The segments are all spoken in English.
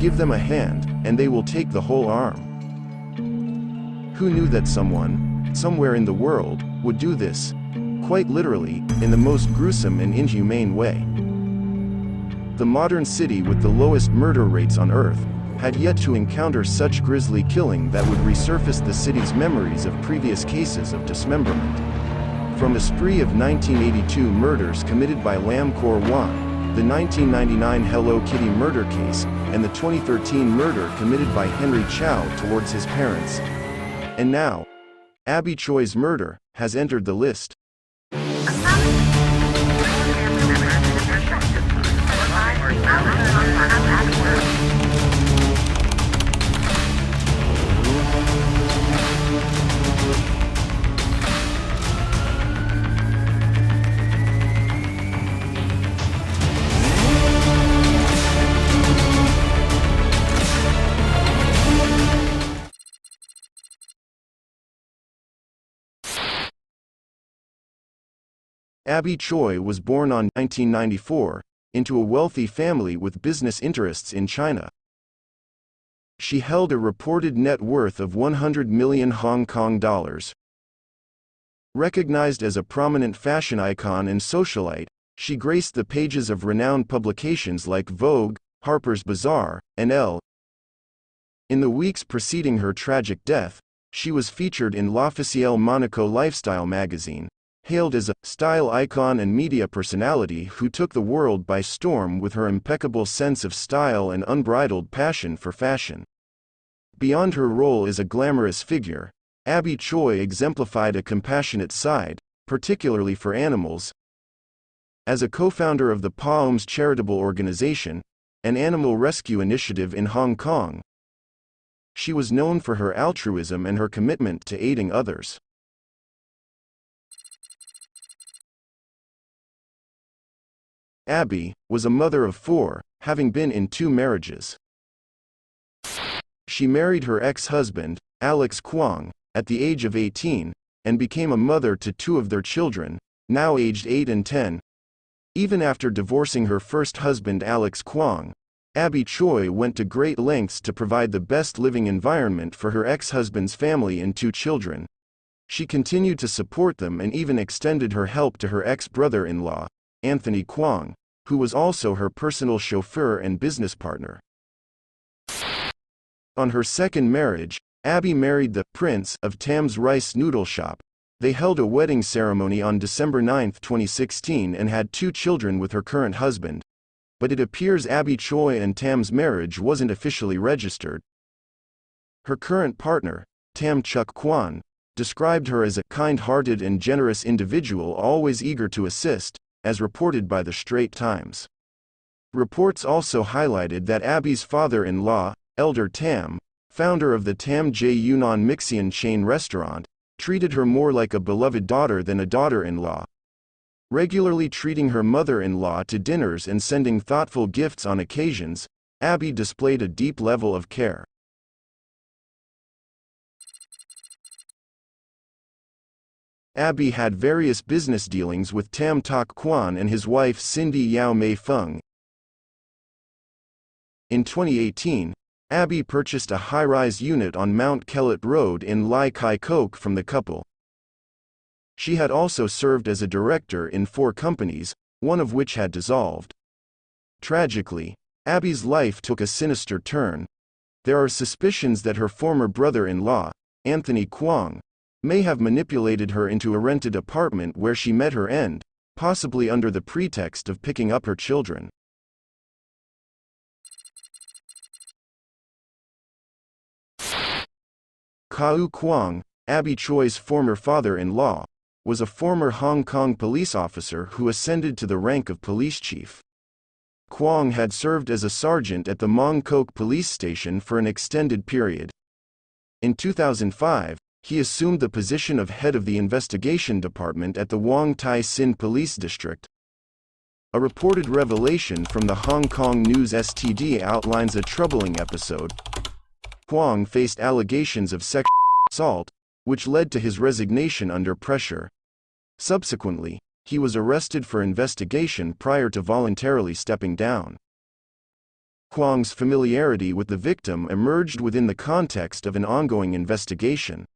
Give them a hand, and they will take the whole arm. Who knew that someone, somewhere in the world, would do this, quite literally, in the most gruesome and inhumane way? The modern city with the lowest murder rates on Earth had yet to encounter such grisly killing that would resurface the city's memories of previous cases of dismemberment. From a spree of 1982 murders committed by Lam Kor Wan, the 1999 Hello Kitty murder case, and the 2013 murder committed by Henry Chow towards his parents. And now, Abby Choi's murder has entered the list. Abby Choi was born on 1994 into a wealthy family with business interests in China. She held a reported net worth of 100 million Hong Kong dollars. Recognized as a prominent fashion icon and socialite, she graced the pages of renowned publications like Vogue, Harper's Bazaar, and Elle. In the weeks preceding her tragic death, she was featured in L'Officiel Monaco lifestyle magazine, hailed as a style icon and media personality who took the world by storm with her impeccable sense of style and unbridled passion for fashion. Beyond her role as a glamorous figure, Abby Choi exemplified a compassionate side, particularly for animals. As a co-founder of the PAOM's charitable organization, an animal rescue initiative in Hong Kong, she was known for her altruism and her commitment to aiding others. Abby was a mother of 4, having been in 2 marriages. She married her ex-husband, Alex Kwong, at the age of 18, and became a mother to 2 of their children, now aged 8 and 10. Even after divorcing her first husband Alex Kwong, Abby Choi went to great lengths to provide the best living environment for her ex-husband's family and 2 children. She continued to support them and even extended her help to her ex-brother-in-law, Anthony Kwong, who was also her personal chauffeur and business partner. On her second marriage, Abby married the Prince of Tam's rice noodle shop. They held a wedding ceremony on December 9, 2016 and had 2 children with her current husband. But it appears Abby Choi and Tam's marriage wasn't officially registered. Her current partner, Tam Chuk Kwan, described her as a kind-hearted and generous individual always eager to assist, as reported by the Straits Times. Reports also highlighted that Abby's father-in-law, Elder Tam, founder of the Tam J Yunnan Mixian chain restaurant, treated her more like a beloved daughter than a daughter-in-law. Regularly treating her mother-in-law to dinners and sending thoughtful gifts on occasions, Abby displayed a deep level of care. Abby had various business dealings with Tam Tak Kwan and his wife Cindy Yao Mei Feng. In 2018, Abby purchased a high-rise unit on Mount Kellet Road in Lai Kai Kok from the couple. She had also served as a director in 4 companies, one of which had dissolved. Tragically, Abby's life took a sinister turn. There are suspicions that her former brother-in-law, Anthony Kwong, may have manipulated her into a rented apartment where she met her end, possibly under the pretext of picking up her children. Kau Kwong, Abby Choi's former father-in-law, was a former Hong Kong police officer who ascended to the rank of police chief. Kwong had served as a sergeant at the Mong Kok police station for an extended period. In 2005, he assumed the position of head of the investigation department at the Wong Tai Sin Police District. A reported revelation from the Hong Kong News STD outlines a troubling episode. Kwong faced allegations of sexual assault, which led to his resignation under pressure. Subsequently, he was arrested for investigation prior to voluntarily stepping down. Kwong's familiarity with the victim emerged within the context of an ongoing investigation.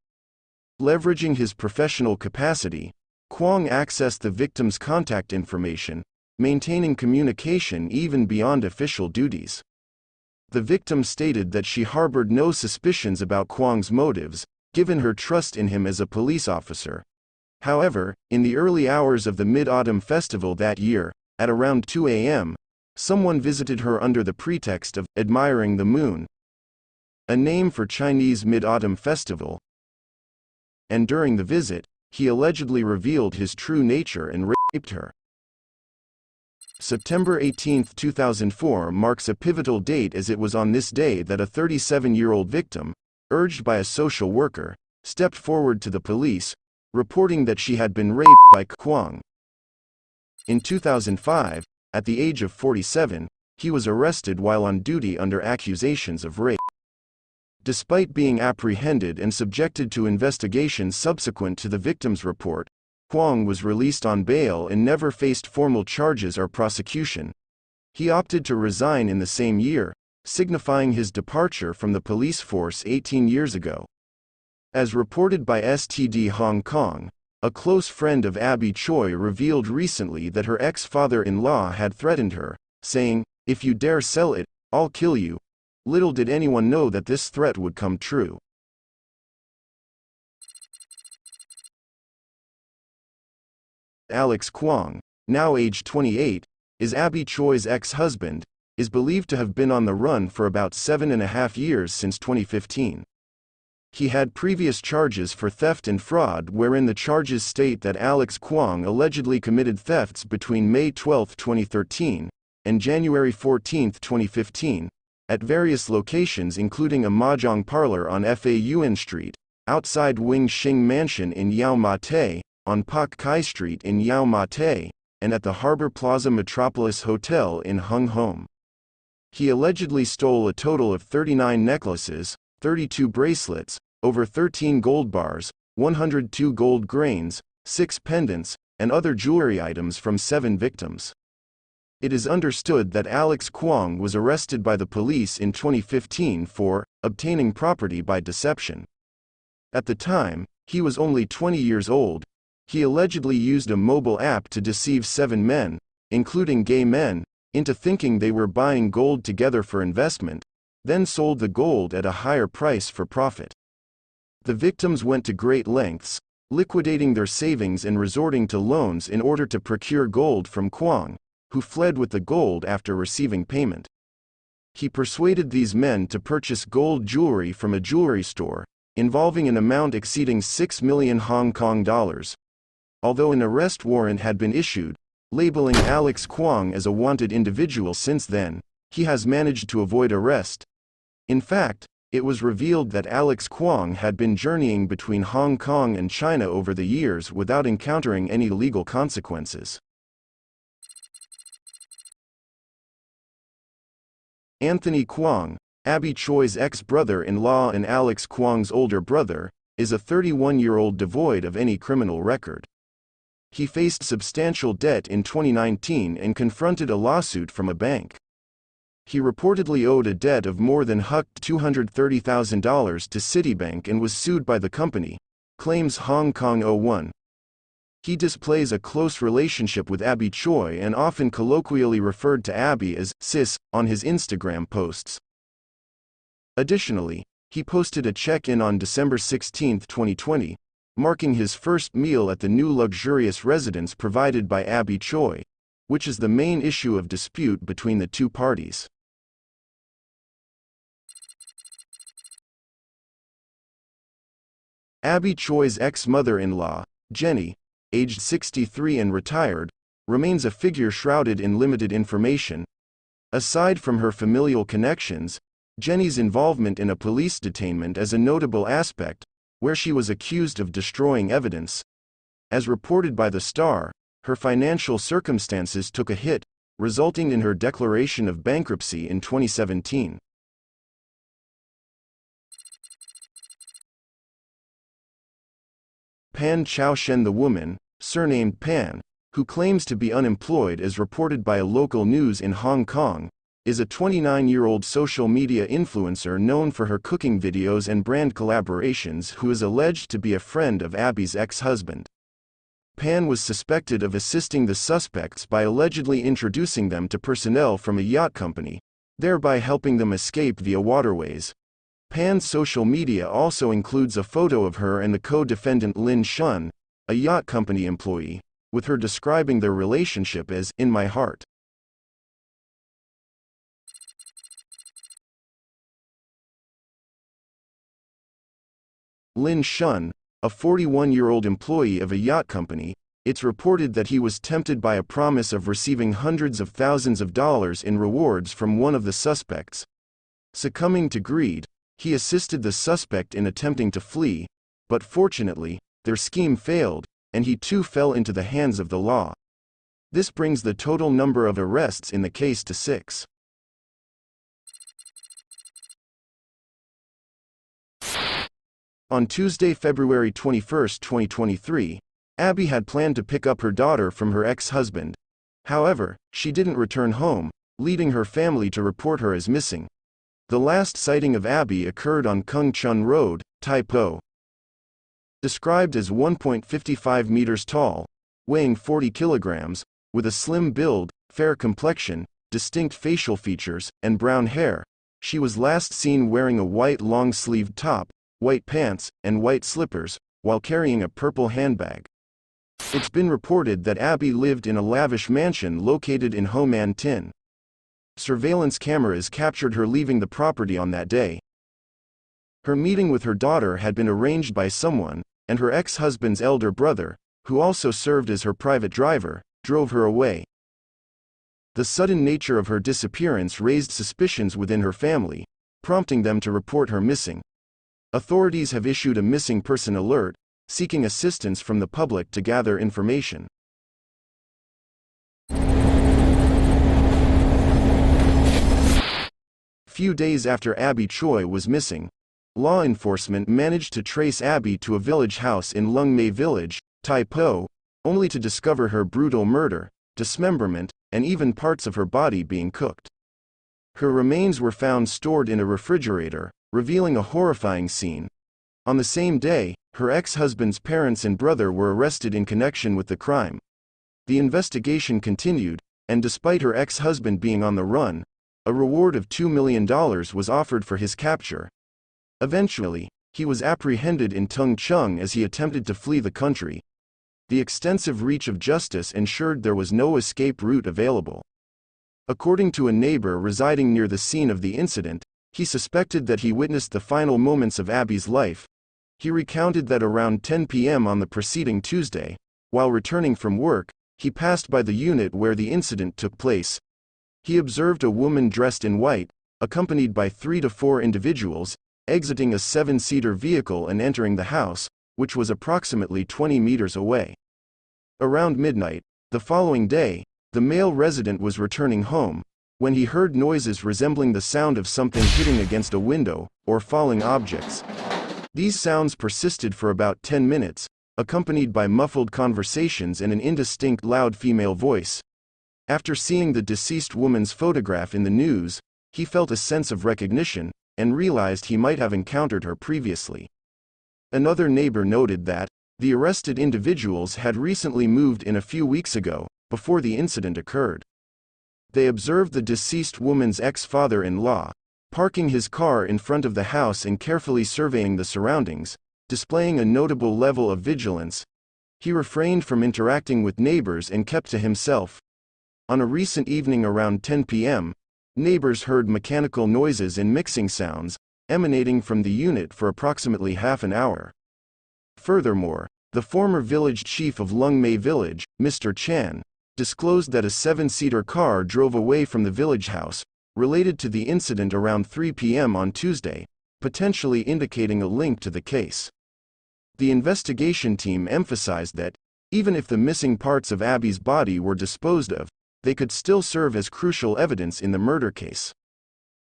Leveraging his professional capacity, Kwong accessed the victim's contact information, maintaining communication even beyond official duties. The victim stated that she harbored no suspicions about Kwong's motives, given her trust in him as a police officer. However, in the early hours of the Mid-Autumn Festival that year, at around 2 a.m., someone visited her under the pretext of admiring the moon, a name for Chinese Mid-Autumn Festival, and during the visit, he allegedly revealed his true nature and raped her. September 18, 2004 marks a pivotal date, as it was on this day that a 37-year-old victim, urged by a social worker, stepped forward to the police, reporting that she had been raped by Kwong. In 2005, at the age of 47, he was arrested while on duty under accusations of rape. Despite being apprehended and subjected to investigation subsequent to the victim's report, Kwong was released on bail and never faced formal charges or prosecution. He opted to resign in the same year, signifying his departure from the police force 18 years ago. As reported by STD Hong Kong, a close friend of Abby Choi revealed recently that her ex-father-in-law had threatened her, saying, "If you dare sell it, I'll kill you." Little did anyone know that this threat would come true. Alex Kwong, now aged 28, is Abby Choi's ex-husband, is believed to have been on the run for about 7.5 years since 2015. He had previous charges for theft and fraud, wherein the charges state that Alex Kwong allegedly committed thefts between May 12, 2013, and January 14, 2015, at various locations including a mahjong parlor on Fa Street, outside Wing Xing Mansion in Yau Ma Tei, on Pak Kai Street in Yau Ma Tei, and at the Harbor Plaza Metropolis Hotel in Hung Hom. He allegedly stole a total of 39 necklaces, 32 bracelets, over 13 gold bars, 102 gold grains, 6 pendants, and other jewelry items from 7 victims. It is understood that Alex Kwong was arrested by the police in 2015 for obtaining property by deception. At the time, he was only 20 years old. He allegedly used a mobile app to deceive 7 men, including gay men, into thinking they were buying gold together for investment, then sold the gold at a higher price for profit. The victims went to great lengths, liquidating their savings and resorting to loans in order to procure gold from Kwong, who fled with the gold after receiving payment. He persuaded these men to purchase gold jewelry from a jewelry store, involving an amount exceeding 6 million Hong Kong dollars. Although an arrest warrant had been issued, labeling Alex Kwong as a wanted individual since then, he has managed to avoid arrest. In fact, it was revealed that Alex Kwong had been journeying between Hong Kong and China over the years without encountering any legal consequences. Anthony Kwong, Abby Choi's ex-brother-in-law and Alex Kwong's older brother, is a 31-year-old devoid of any criminal record. He faced substantial debt in 2019 and confronted a lawsuit from a bank. He reportedly owed a debt of more than $230,000 to Citibank and was sued by the company, claims Hong Kong 01. He displays a close relationship with Abby Choi and often colloquially referred to Abby as "sis" on his Instagram posts. Additionally, he posted a check-in on December 16, 2020, marking his first meal at the new luxurious residence provided by Abby Choi, which is the main issue of dispute between the two parties. Abby Choi's ex-mother-in-law, Jenny, aged 63 and retired, remains a figure shrouded in limited information. Aside from her familial connections, Jenny's involvement in a police detainment is a notable aspect, where she was accused of destroying evidence. As reported by The Star, her financial circumstances took a hit, resulting in her declaration of bankruptcy in 2017. Pan Chaoshen, the woman, surnamed Pan, who claims to be unemployed as reported by a local news in Hong Kong, is a 29-year-old social media influencer known for her cooking videos and brand collaborations who is alleged to be a friend of Abby's ex-husband. Pan was suspected of assisting the suspects by allegedly introducing them to personnel from a yacht company, thereby helping them escape via waterways. Pan's social media also includes a photo of her and the co-defendant Lin Shun, a yacht company employee, with her describing their relationship as "in my heart." Lin Shun, a 41-year-old employee of a yacht company, it's reported that he was tempted by a promise of receiving hundreds of thousands of dollars in rewards from one of the suspects. Succumbing to greed, he assisted the suspect in attempting to flee, but fortunately, their scheme failed, and he too fell into the hands of the law. This brings the total number of arrests in the case to 6. On Tuesday, February 21, 2023, Abby had planned to pick up her daughter from her ex-husband. However, she didn't return home, leading her family to report her as missing. The last sighting of Abby occurred on Kung Chun Road, Tai Po. Described as 1.55 meters tall, weighing 40 kilograms, with a slim build, fair complexion, distinct facial features, and brown hair, she was last seen wearing a white long-sleeved top, white pants, and white slippers, while carrying a purple handbag. It's been reported that Abby lived in a lavish mansion located in Ho Man Tin. Surveillance cameras captured her leaving the property on that day. Her meeting with her daughter had been arranged by someone, and her ex-husband's elder brother, who also served as her private driver, drove her away. The sudden nature of her disappearance raised suspicions within her family, prompting them to report her missing. Authorities have issued a missing person alert, seeking assistance from the public to gather information. Few days after Abby Choi was missing, law enforcement managed to trace Abby to a village house in Lung Mei Village, Tai Po, only to discover her brutal murder, dismemberment, and even parts of her body being cooked. Her remains were found stored in a refrigerator, revealing a horrifying scene. On the same day, her ex-husband's parents and brother were arrested in connection with the crime. The investigation continued, and despite her ex-husband being on the run, a reward of $2 million was offered for his capture. Eventually, he was apprehended in Tung Chung as he attempted to flee the country. The extensive reach of justice ensured there was no escape route available. According to a neighbor residing near the scene of the incident, he suspected that he witnessed the final moments of Abby's life. He recounted that around 10 p.m. on the preceding Tuesday, while returning from work, he passed by the unit where the incident took place. He observed a woman dressed in white, accompanied by 3 to 4 individuals, exiting a 7-seater vehicle and entering the house, which was approximately 20 meters away. Around midnight, the following day, the male resident was returning home, when he heard noises resembling the sound of something hitting against a window, or falling objects. These sounds persisted for about 10 minutes, accompanied by muffled conversations and an indistinct loud female voice. After seeing the deceased woman's photograph in the news, he felt a sense of recognition, and realized he might have encountered her previously. Another neighbor noted that the arrested individuals had recently moved in a few weeks ago, before the incident occurred. They observed the deceased woman's ex-father-in-law, parking his car in front of the house and carefully surveying the surroundings, displaying a notable level of vigilance. He refrained from interacting with neighbors and kept to himself. On a recent evening around 10 p.m., neighbors heard mechanical noises and mixing sounds, emanating from the unit for approximately half an hour. Furthermore, the former village chief of Lung Mei Village, Mr. Chan, disclosed that a 7-seater car drove away from the village house, related to the incident around 3 p.m. on Tuesday, potentially indicating a link to the case. The investigation team emphasized that, even if the missing parts of Abby's body were disposed of, they could still serve as crucial evidence in the murder case.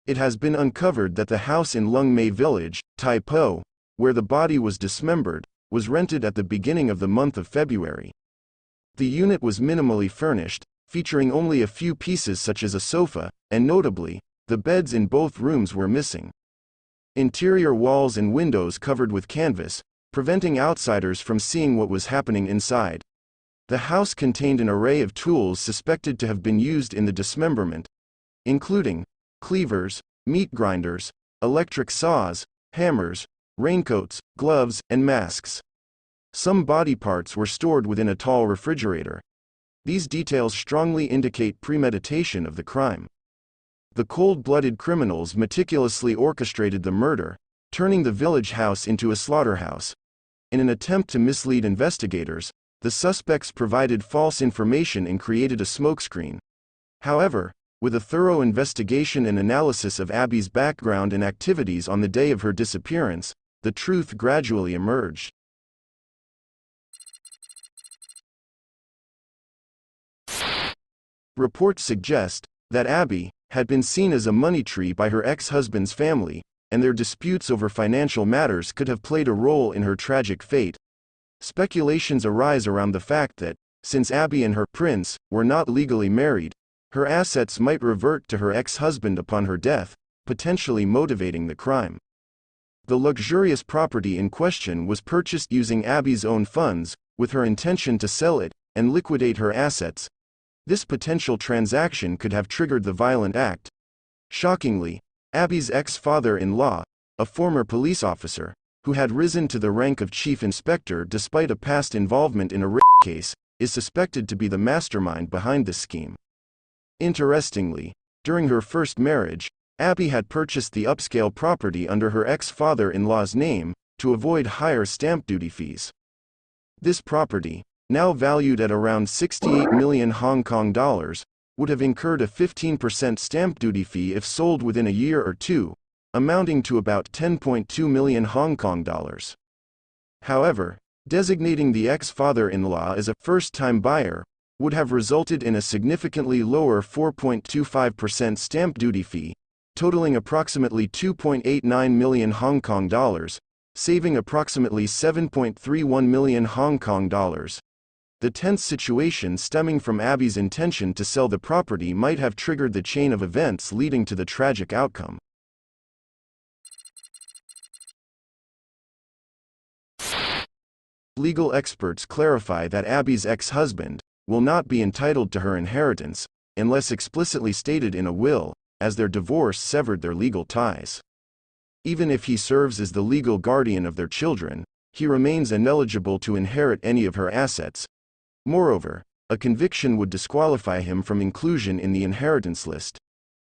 It has been uncovered that the house in Lung Mei Village, Tai Po, where the body was dismembered, was rented at the beginning of the month of February. The unit was minimally furnished, featuring only a few pieces such as a sofa, and notably, the beds in both rooms were missing. Interior walls and windows covered with canvas, preventing outsiders from seeing what was happening inside. The house contained an array of tools suspected to have been used in the dismemberment, including cleavers, meat grinders, electric saws, hammers, raincoats, gloves, and masks. Some body parts were stored within a tall refrigerator. These details strongly indicate premeditation of the crime. The cold-blooded criminals meticulously orchestrated the murder, turning the village house into a slaughterhouse. In an attempt to mislead investigators, the suspects provided false information and created a smokescreen. However, with a thorough investigation and analysis of Abby's background and activities on the day of her disappearance, the truth gradually emerged. Reports suggest that Abby had been seen as a money tree by her ex-husband's family, and their disputes over financial matters could have played a role in her tragic fate. Speculations arise around the fact that, since Abby and her prince were not legally married, her assets might revert to her ex-husband upon her death, potentially motivating the crime. The luxurious property in question was purchased using Abby's own funds, with her intention to sell it and liquidate her assets. This potential transaction could have triggered the violent act. Shockingly, Abby's ex-father-in-law, a former police officer, who had risen to the rank of chief inspector despite a past involvement in a rape case, is suspected to be the mastermind behind this scheme. Interestingly, during her first marriage, Abby had purchased the upscale property under her ex-father-in-law's name, to avoid higher stamp duty fees. This property, now valued at around 68 million Hong Kong dollars, would have incurred a 15% stamp duty fee if sold within a year or two, amounting to about 10.2 million Hong Kong dollars. However, designating the ex-father-in-law as a first-time buyer would have resulted in a significantly lower 4.25% stamp duty fee, totaling approximately 2.89 million Hong Kong dollars, saving approximately 7.31 million Hong Kong dollars. The tense situation stemming from Abby's intention to sell the property might have triggered the chain of events leading to the tragic outcome. Legal experts clarify that Abby's ex-husband will not be entitled to her inheritance, unless explicitly stated in a will, as their divorce severed their legal ties. Even if he serves as the legal guardian of their children, he remains ineligible to inherit any of her assets. Moreover, a conviction would disqualify him from inclusion in the inheritance list.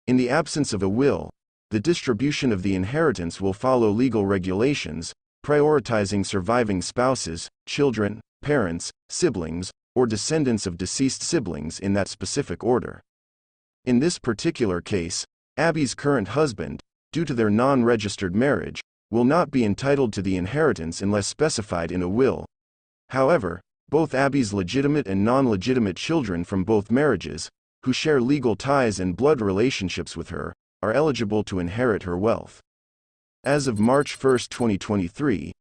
In the absence of a will, the distribution of the inheritance will follow legal regulations, prioritizing surviving spouses, children, parents, siblings, or descendants of deceased siblings in that specific order. In this particular case, Abby's current husband, due to their non-registered marriage, will not be entitled to the inheritance unless specified in a will. However, both Abby's legitimate and non-legitimate children from both marriages, who share legal ties and blood relationships with her, are eligible to inherit her wealth. As of March 1, 2023,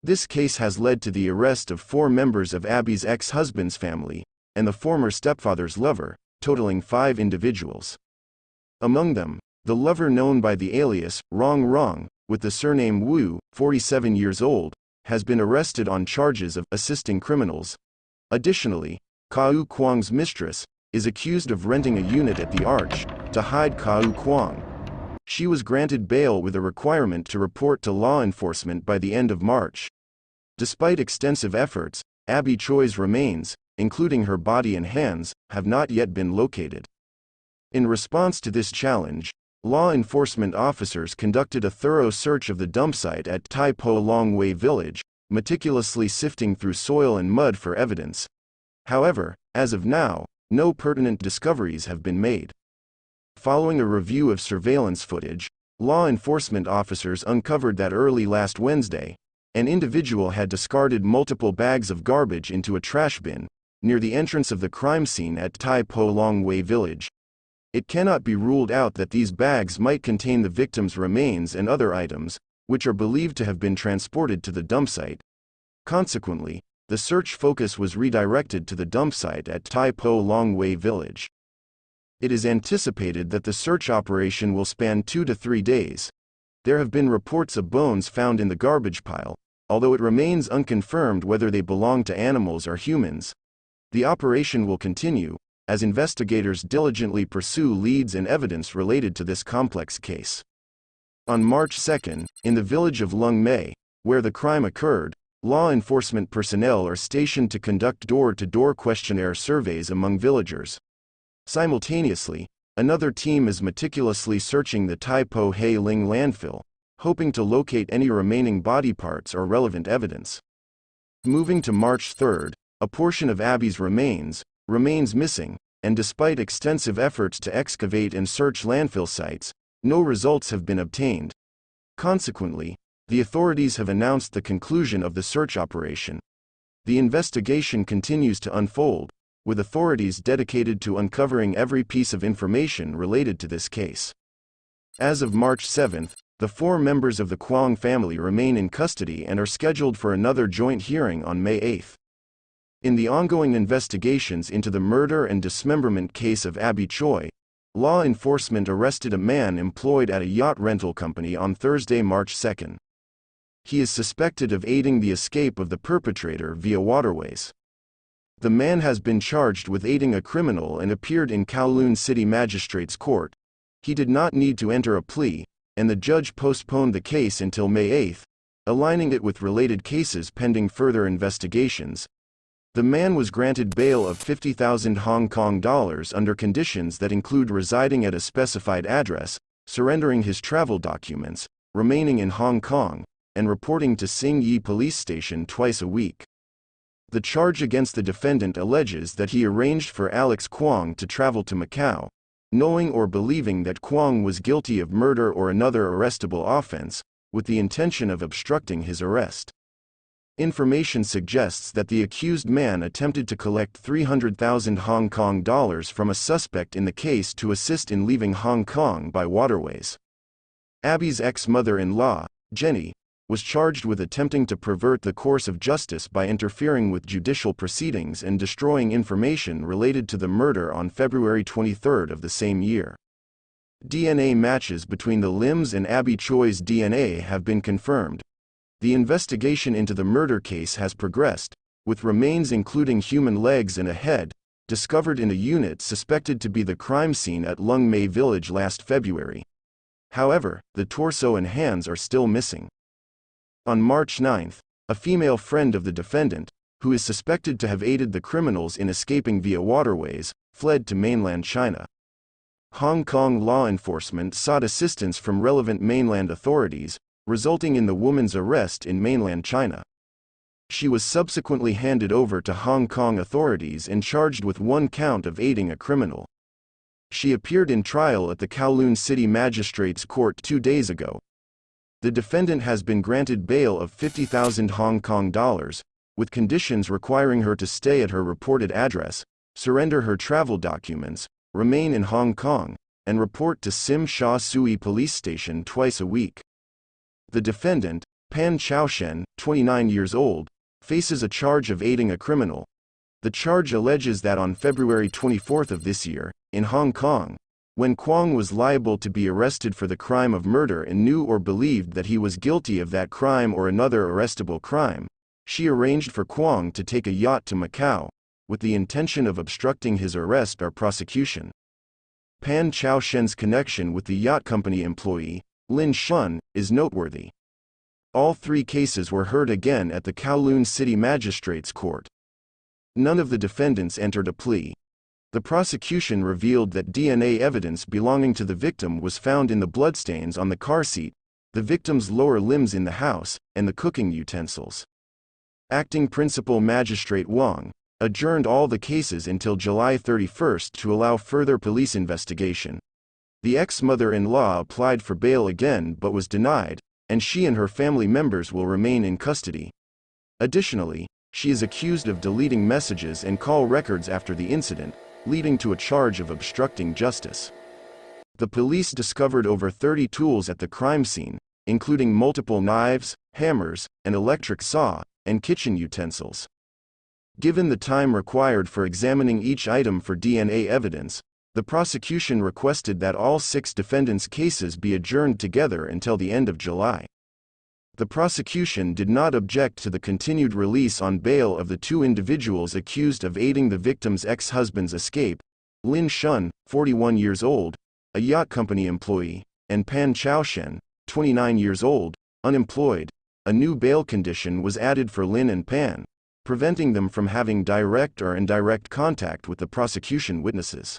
this case has led to the arrest of 4 members of Abby's ex-husband's family, and the former stepfather's lover, totaling 5 individuals. Among them, the lover known by the alias Rong Rong, with the surname Wu, 47 years old, has been arrested on charges of assisting criminals. Additionally, Kau Kwang's mistress is accused of renting a unit at the Arch to hide Kau Kwang. She was granted bail with a requirement to report to law enforcement by the end of March. Despite extensive efforts, Abby Choi's remains, including her body and hands, have not yet been located. In response to this challenge, law enforcement officers conducted a thorough search of the dump site at Tai Po Long Wei Village, meticulously sifting through soil and mud for evidence. However, as of now, no pertinent discoveries have been made. Following a review of surveillance footage, law enforcement officers uncovered that early last Wednesday, an individual had discarded multiple bags of garbage into a trash bin, near the entrance of the crime scene at Tai Po Long Wei Village. It cannot be ruled out that these bags might contain the victim's remains and other items, which are believed to have been transported to the dump site. Consequently, the search focus was redirected to the dump site at Tai Po Long Wei Village. It is anticipated that the search operation will span 2 to 3 days. There have been reports of bones found in the garbage pile, although it remains unconfirmed whether they belong to animals or humans. The operation will continue, as investigators diligently pursue leads and evidence related to this complex case. On March 2, in the village of Lung Mei, where the crime occurred, law enforcement personnel are stationed to conduct door-to-door questionnaire surveys among villagers. Simultaneously, another team is meticulously searching the Tai Po Hei Ling landfill, hoping to locate any remaining body parts or relevant evidence. Moving to March 3, a portion of Abby's remains missing, and despite extensive efforts to excavate and search landfill sites, no results have been obtained. Consequently, the authorities have announced the conclusion of the search operation. The investigation continues to unfold, with authorities dedicated to uncovering every piece of information related to this case. As of March 7, the 4 members of the Kwong family remain in custody and are scheduled for another joint hearing on May 8. In the ongoing investigations into the murder and dismemberment case of Abby Choi, law enforcement arrested a man employed at a yacht rental company on Thursday, March 2. He is suspected of aiding the escape of the perpetrator via waterways. The man has been charged with aiding a criminal and appeared in Kowloon City Magistrates Court. He did not need to enter a plea, and the judge postponed the case until May 8, aligning it with related cases pending further investigations. The man was granted bail of 50,000 Hong Kong dollars under conditions that include residing at a specified address, surrendering his travel documents, remaining in Hong Kong, and reporting to Sing Yi Police Station twice a week. The charge against the defendant alleges that he arranged for Alex Kwong to travel to Macau, knowing or believing that Kwong was guilty of murder or another arrestable offense, with the intention of obstructing his arrest. Information suggests that the accused man attempted to collect 300,000 Hong Kong dollars from a suspect in the case to assist in leaving Hong Kong by waterways. Abby's ex-mother-in-law, Jenny, was charged with attempting to pervert the course of justice by interfering with judicial proceedings and destroying information related to the murder on February 23 of the same year. DNA matches between the limbs and Abby Choi's DNA have been confirmed. The investigation into the murder case has progressed, with remains including human legs and a head, discovered in a unit suspected to be the crime scene at Lung Mei Village last February. However, the torso and hands are still missing. On March 9, a female friend of the defendant, who is suspected to have aided the criminals in escaping via waterways, fled to mainland China. Hong Kong law enforcement sought assistance from relevant mainland authorities, resulting in the woman's arrest in mainland China. She was subsequently handed over to Hong Kong authorities and charged with 1 count of aiding a criminal. She appeared in trial at the Kowloon City Magistrates Court 2 days ago. The defendant has been granted bail of 50,000 Hong Kong dollars, with conditions requiring her to stay at her reported address, surrender her travel documents, remain in Hong Kong, and report to Sim Sha Sui Police Station twice a week. The defendant, Pan Chaoshen, 29 years old, faces a charge of aiding a criminal. The charge alleges that on February 24 of this year, in Hong Kong, when Kwong was liable to be arrested for the crime of murder and knew or believed that he was guilty of that crime or another arrestable crime, she arranged for Kwong to take a yacht to Macau, with the intention of obstructing his arrest or prosecution. Pan Chaoshen's connection with the yacht company employee, Lin Shun, is noteworthy. All 3 cases were heard again at the Kowloon City Magistrates Court. None of the defendants entered a plea. The prosecution revealed that DNA evidence belonging to the victim was found in the bloodstains on the car seat, the victim's lower limbs in the house, and the cooking utensils. Acting Principal Magistrate Wang adjourned all the cases until July 31 to allow further police investigation. The ex-mother-in-law applied for bail again but was denied, and she and her family members will remain in custody. Additionally, she is accused of deleting messages and call records after the incident, leading to a charge of obstructing justice. The police discovered over 30 tools at the crime scene, including multiple knives, hammers, an electric saw, and kitchen utensils. Given the time required for examining each item for DNA evidence, the prosecution requested that all 6 defendants' cases be adjourned together until the end of July. The prosecution did not object to the continued release on bail of the 2 individuals accused of aiding the victim's ex-husband's escape: Lin Shun, 41 years old, a yacht company employee, and Pan Chaoshen, 29 years old, unemployed. A new bail condition was added for Lin and Pan, preventing them from having direct or indirect contact with the prosecution witnesses.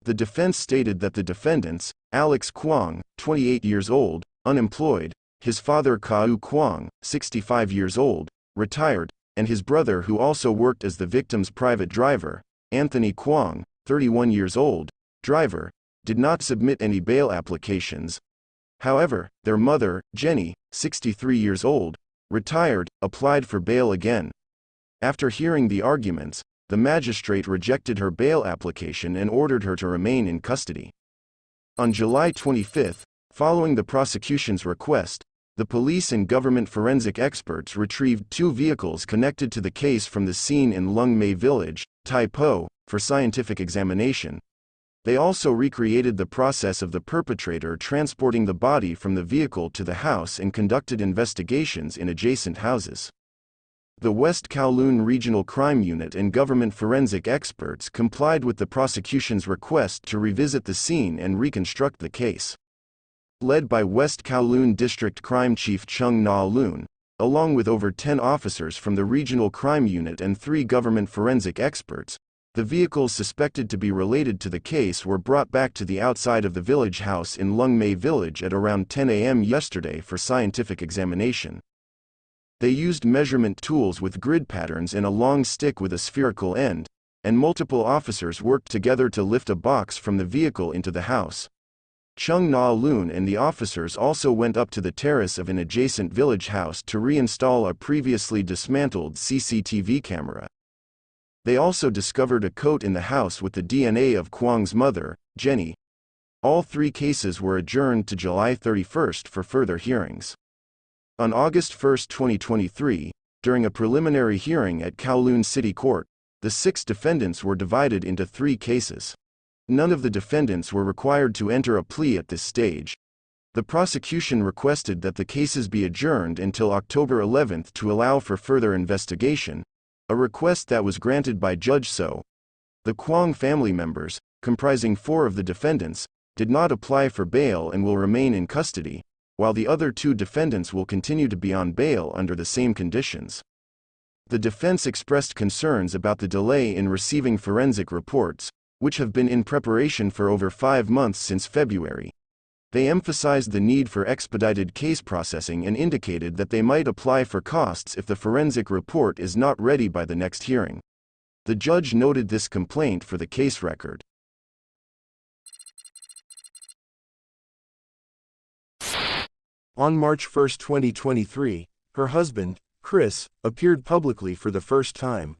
The defense stated that the defendants, Alex Kwong, 28 years old, unemployed, his father Kau Kwong, 65 years old, retired, and his brother who also worked as the victim's private driver, Anthony Kwong, 31 years old, driver, did not submit any bail applications. However, their mother, Jenny, 63 years old, retired, applied for bail again. After hearing the arguments, the magistrate rejected her bail application and ordered her to remain in custody. On July 25, following the prosecution's request, the police and government forensic experts retrieved 2 vehicles connected to the case from the scene in Lung Mei Village, Tai Po, for scientific examination. They also recreated the process of the perpetrator transporting the body from the vehicle to the house and conducted investigations in adjacent houses. The West Kowloon Regional Crime Unit and government forensic experts complied with the prosecution's request to revisit the scene and reconstruct the case. Led by West Kowloon District Crime Chief Chung Na-loon, along with over 10 officers from the Regional Crime Unit and 3 government forensic experts, the vehicles suspected to be related to the case were brought back to the outside of the village house in Lung Mei Village at around 10 a.m. yesterday for scientific examination. They used measurement tools with grid patterns and a long stick with a spherical end, and multiple officers worked together to lift a box from the vehicle into the house. Chung Na-loon and the officers also went up to the terrace of an adjacent village house to reinstall a previously dismantled CCTV camera. They also discovered a coat in the house with the DNA of Kwong's mother, Jenny. All 3 cases were adjourned to July 31 for further hearings. On August 1, 2023, during a preliminary hearing at Kowloon City Court, the 6 defendants were divided into 3 cases. None of the defendants were required to enter a plea at this stage. The prosecution requested that the cases be adjourned until October 11 to allow for further investigation, a request that was granted by Judge So. The Kwong family members, comprising 4 of the defendants, did not apply for bail and will remain in custody, while the other 2 defendants will continue to be on bail under the same conditions. The defense expressed concerns about the delay in receiving forensic reports, which have been in preparation for over 5 months since February. They emphasized the need for expedited case processing and indicated that they might apply for costs if the forensic report is not ready by the next hearing. The judge noted this complaint for the case record. On March 1, 2023, her husband, Chris, appeared publicly for the first time.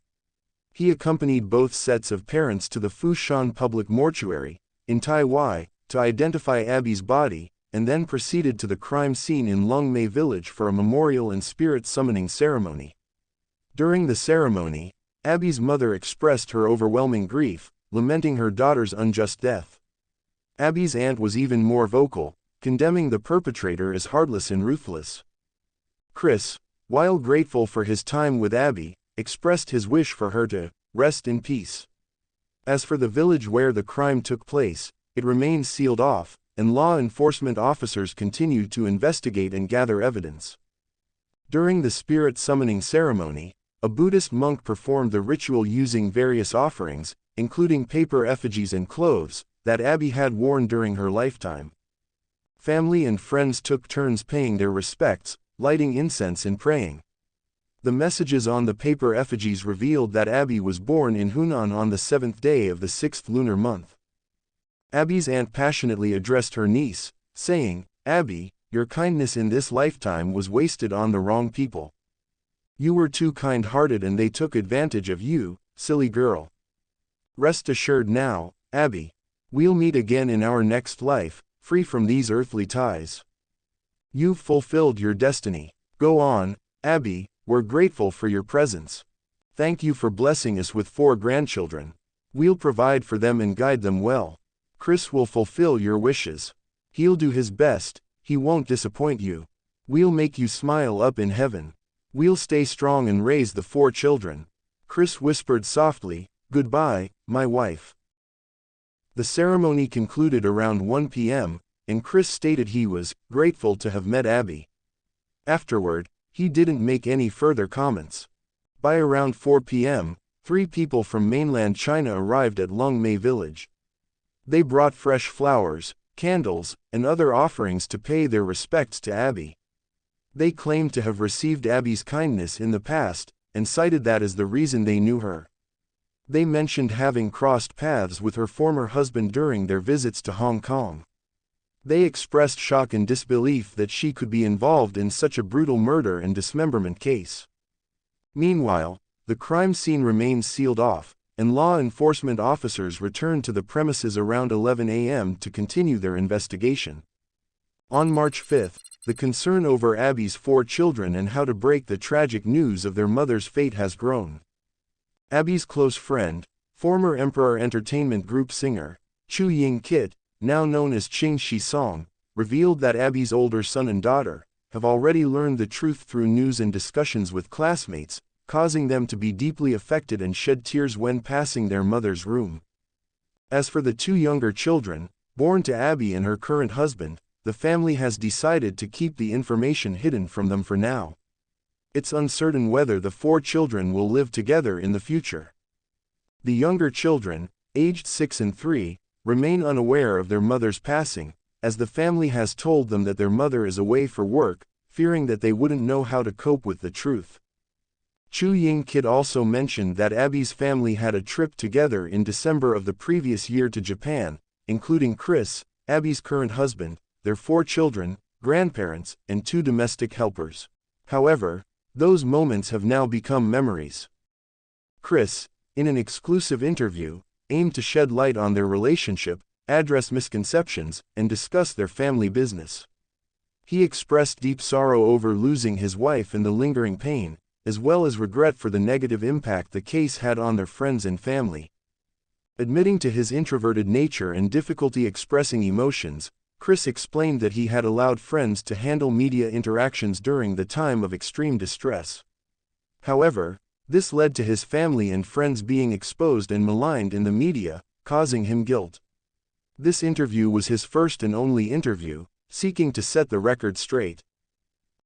He accompanied both sets of parents to the Fushan Public Mortuary, in Taiwan, to identify Abby's body, and then proceeded to the crime scene in Lung Mei Village for a memorial and spirit summoning ceremony. During the ceremony, Abby's mother expressed her overwhelming grief, lamenting her daughter's unjust death. Abby's aunt was even more vocal, condemning the perpetrator as heartless and ruthless. Chris, while grateful for his time with Abby, expressed his wish for her to rest in peace. As for the village where the crime took place, it remains sealed off, and law enforcement officers continued to investigate and gather evidence. During the spirit summoning ceremony, a Buddhist monk performed the ritual using various offerings, including paper effigies and clothes, that Abby had worn during her lifetime. Family and friends took turns paying their respects, lighting incense and praying. The messages on the paper effigies revealed that Abby was born in Hunan on the 7th day of the 6th lunar month. Abby's aunt passionately addressed her niece, saying, "Abby, your kindness in this lifetime was wasted on the wrong people. You were too kind-hearted and they took advantage of you, silly girl. Rest assured now, Abby. We'll meet again in our next life, free from these earthly ties. You've fulfilled your destiny. Go on, Abby, we're grateful for your presence." Thank you for blessing us with 4 grandchildren. We'll provide for them and guide them well. Chris will fulfill your wishes. He'll do his best, he won't disappoint you. We'll make you smile up in heaven. We'll stay strong and raise the 4 children. Chris whispered softly, "Goodbye, my wife." The ceremony concluded around 1 p.m., and Chris stated he was grateful to have met Abby. Afterward, he didn't make any further comments. By around 4 p.m., 3 people from mainland China arrived at Lung Mei village. They brought fresh flowers, candles, and other offerings to pay their respects to Abby. They claimed to have received Abby's kindness in the past, and cited that as the reason they knew her. They mentioned having crossed paths with her former husband during their visits to Hong Kong. They expressed shock and disbelief that she could be involved in such a brutal murder and dismemberment case. Meanwhile, the crime scene remains sealed off, and law enforcement officers returned to the premises around 11 a.m. to continue their investigation. On March 5, the concern over Abby's 4 children and how to break the tragic news of their mother's fate has grown. Abby's close friend, former Emperor Entertainment Group singer, Chu Ying-kit, now known as Ching Shi-song, revealed that Abby's older son and daughter have already learned the truth through news and discussions with classmates, causing them to be deeply affected and shed tears when passing their mother's room. As for the 2 younger children, born to Abby and her current husband, the family has decided to keep the information hidden from them for now. It's uncertain whether the 4 children will live together in the future. The younger children, aged 6 and 3, remain unaware of their mother's passing, as the family has told them that their mother is away for work, fearing that they wouldn't know how to cope with the truth. Chu Ying-kit also mentioned that Abby's family had a trip together in December of the previous year to Japan, including Chris, Abby's current husband, their 4 children, grandparents, and 2 domestic helpers. However, those moments have now become memories. Chris, in an exclusive interview, aimed to shed light on their relationship, address misconceptions, and discuss their family business. He expressed deep sorrow over losing his wife and the lingering pain, as well as regret for the negative impact the case had on their friends and family. Admitting to his introverted nature and difficulty expressing emotions, Chris explained that he had allowed friends to handle media interactions during the time of extreme distress. However, this led to his family and friends being exposed and maligned in the media, causing him guilt. This interview was his first and only interview, seeking to set the record straight.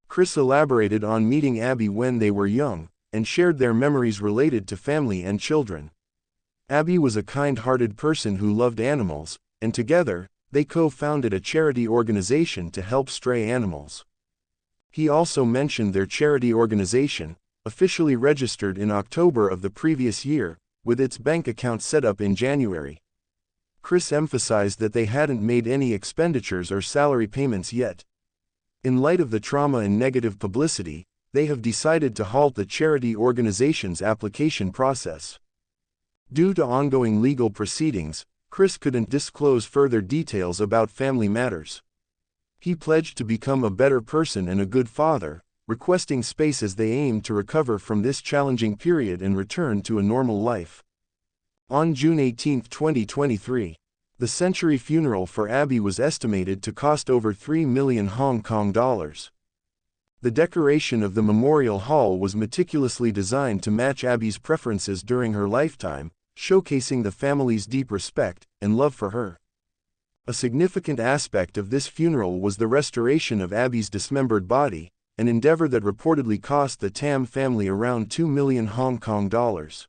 Chris elaborated on meeting Abby when they were young, and shared their memories related to family and children. Abby was a kind-hearted person who loved animals, and together, they co-founded a charity organization to help stray animals. He also mentioned their charity organization, officially registered in October of the previous year, with its bank account set up in January. Chris emphasized that they hadn't made any expenditures or salary payments yet. In light of the trauma and negative publicity, they have decided to halt the charity organization's application process. Due to ongoing legal proceedings, Chris couldn't disclose further details about family matters. He pledged to become a better person and a good father, requesting space as they aim to recover from this challenging period and return to a normal life. On June 18, 2023, the Century funeral for Abby was estimated to cost over 3 million Hong Kong dollars. The decoration of the memorial hall was meticulously designed to match Abby's preferences during her lifetime, showcasing the family's deep respect and love for her. A significant aspect of this funeral was the restoration of Abby's dismembered body, an endeavor that reportedly cost the Tam family around 2 million Hong Kong dollars.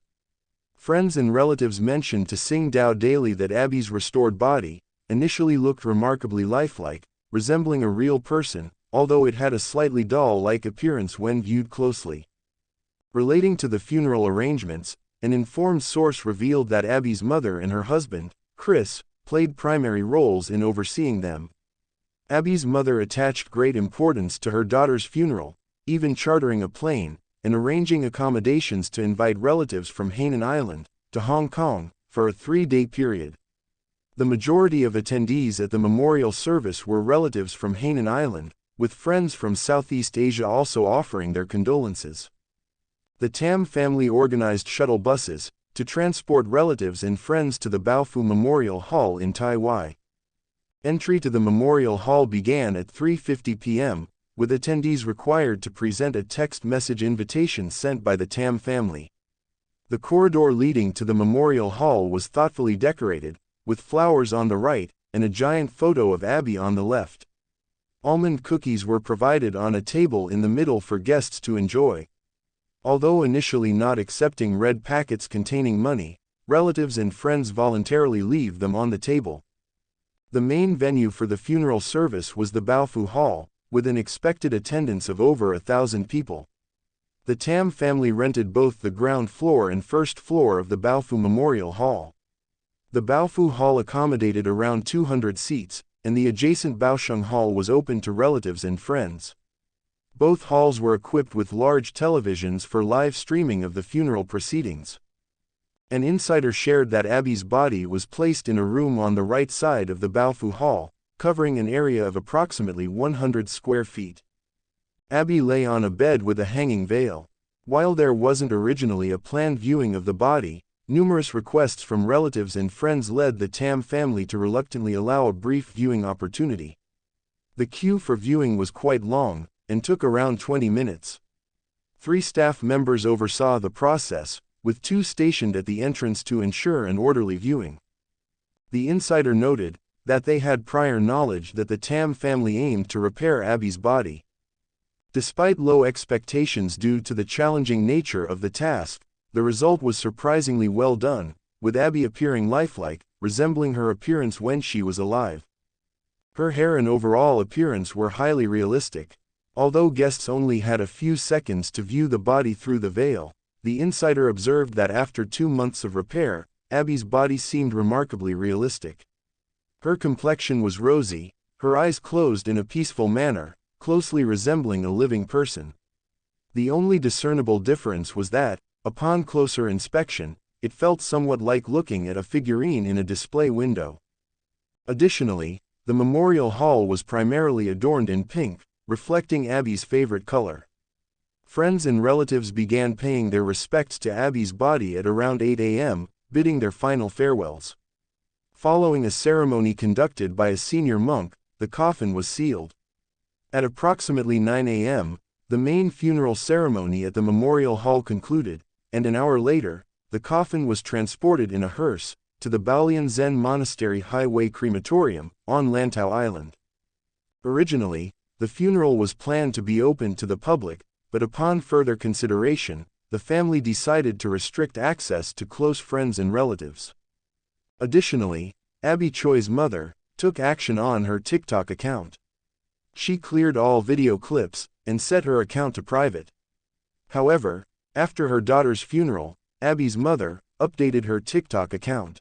Friends and relatives mentioned to Tsingtao Daily that Abby's restored body initially looked remarkably lifelike, resembling a real person, although it had a slightly doll-like appearance when viewed closely. Relating to the funeral arrangements, an informed source revealed that Abby's mother and her husband, Chris, played primary roles in overseeing them. Abby's mother attached great importance to her daughter's funeral, even chartering a plane and arranging accommodations to invite relatives from Hainan Island to Hong Kong for a 3-day period. The majority of attendees at the memorial service were relatives from Hainan Island, with friends from Southeast Asia also offering their condolences. The Tam family organized shuttle buses to transport relatives and friends to the Baofu Memorial Hall in Taiwan. Entry to the Memorial Hall began at 3:50 p.m., with attendees required to present a text message invitation sent by the Tam family. The corridor leading to the Memorial Hall was thoughtfully decorated, with flowers on the right and a giant photo of Abby on the left. Almond cookies were provided on a table in the middle for guests to enjoy. Although initially not accepting red packets containing money, relatives and friends voluntarily leave them on the table. The main venue for the funeral service was the Baofu Hall, with an expected attendance of over 1,000 people. The Tam family rented both the ground floor and first floor of the Baofu Memorial Hall. The Baofu Hall accommodated around 200 seats, and the adjacent Baosheng Hall was open to relatives and friends. Both halls were equipped with large televisions for live streaming of the funeral proceedings. An insider shared that Abby's body was placed in a room on the right side of the Baofu Hall, covering an area of approximately 100 square feet. Abby lay on a bed with a hanging veil. While there wasn't originally a planned viewing of the body, numerous requests from relatives and friends led the Tam family to reluctantly allow a brief viewing opportunity. The queue for viewing was quite long, and took around 20 minutes. 3 staff members oversaw the process, with 2 stationed at the entrance to ensure an orderly viewing. The insider noted that they had prior knowledge that the Tam family aimed to repair Abby's body. Despite low expectations due to the challenging nature of the task, the result was surprisingly well done, with Abby appearing lifelike, resembling her appearance when she was alive. Her hair and overall appearance were highly realistic. Although guests only had a few seconds to view the body through the veil, the insider observed that after 2 months of repair, Abby's body seemed remarkably realistic. Her complexion was rosy, her eyes closed in a peaceful manner, closely resembling a living person. The only discernible difference was that, upon closer inspection, it felt somewhat like looking at a figurine in a display window. Additionally, the Memorial Hall was primarily adorned in pink, reflecting Abby's favorite color. Friends and relatives began paying their respects to Abby's body at around 8 a.m., bidding their final farewells. Following a ceremony conducted by a senior monk, the coffin was sealed. At approximately 9 a.m., the main funeral ceremony at the Memorial Hall concluded, and an hour later, the coffin was transported in a hearse to the Baolian Zen Monastery Highway Crematorium on Lantau Island. Originally, the funeral was planned to be open to the public, but upon further consideration, the family decided to restrict access to close friends and relatives. Additionally, Abby Choi's mother took action on her TikTok account. She cleared all video clips and set her account to private. However, after her daughter's funeral, Abby's mother updated her TikTok account.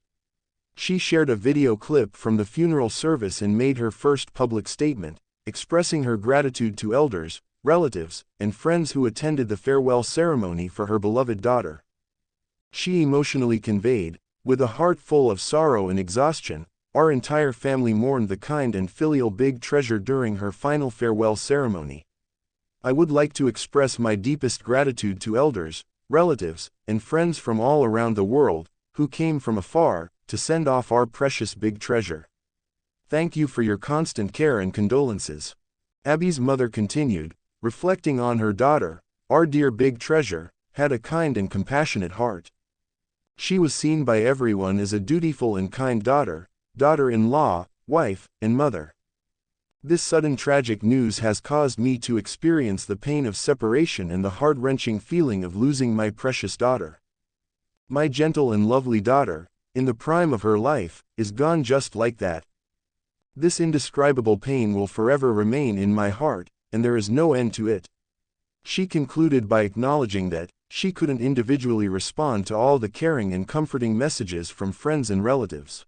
She shared a video clip from the funeral service and made her first public statement, expressing her gratitude to elders, relatives, and friends who attended the farewell ceremony for her beloved daughter. She emotionally conveyed, with a heart full of sorrow and exhaustion, our entire family mourned the kind and filial big treasure during her final farewell ceremony. I would like to express my deepest gratitude to elders, relatives, and friends from all around the world, who came from afar, to send off our precious big treasure. Thank you for your constant care and condolences. Abby's mother continued, reflecting on her daughter, our dear big treasure, had a kind and compassionate heart. She was seen by everyone as a dutiful and kind daughter, daughter-in-law, wife, and mother. This sudden tragic news has caused me to experience the pain of separation and the heart-wrenching feeling of losing my precious daughter. My gentle and lovely daughter, in the prime of her life, is gone just like that. This indescribable pain will forever remain in my heart, and there is no end to it. She concluded by acknowledging that she couldn't individually respond to all the caring and comforting messages from friends and relatives.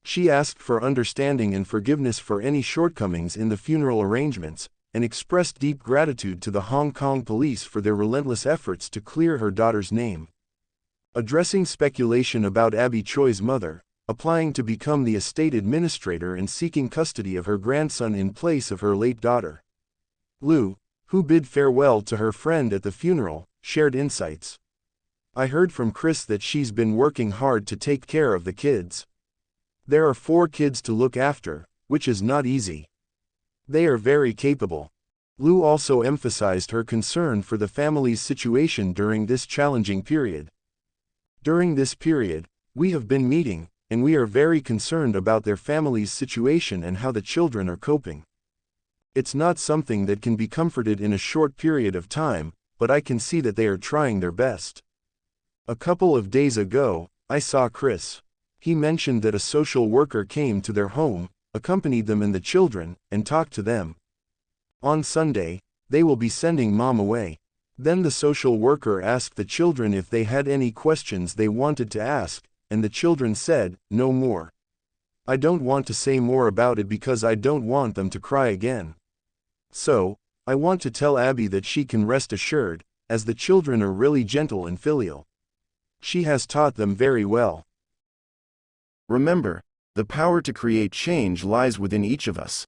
She asked for understanding and forgiveness for any shortcomings in the funeral arrangements, and expressed deep gratitude to the Hong Kong police for their relentless efforts to clear her daughter's name. Addressing speculation about Abby Choi's mother, applying to become the estate administrator and seeking custody of her grandson in place of her late daughter. Lu, who bid farewell to her friend at the funeral, shared insights. I heard from Chris that she's been working hard to take care of the kids. There are 4 kids to look after, which is not easy. They are very capable. Lou also emphasized her concern for the family's situation during this challenging period. During this period, we have been meeting, and we are very concerned about their family's situation and how the children are coping. It's not something that can be comforted in a short period of time, but I can see that they are trying their best. A couple of days ago, I saw Chris. He mentioned that a social worker came to their home, accompanied them and the children, and talked to them. On Sunday, they will be sending Mom away. Then the social worker asked the children if they had any questions they wanted to ask, and the children said, "No more. I don't want to say more about it because I don't want them to cry again. So, I want to tell Abby that she can rest assured, as the children are really gentle and filial. She has taught them very well." Remember, the power to create change lies within each of us.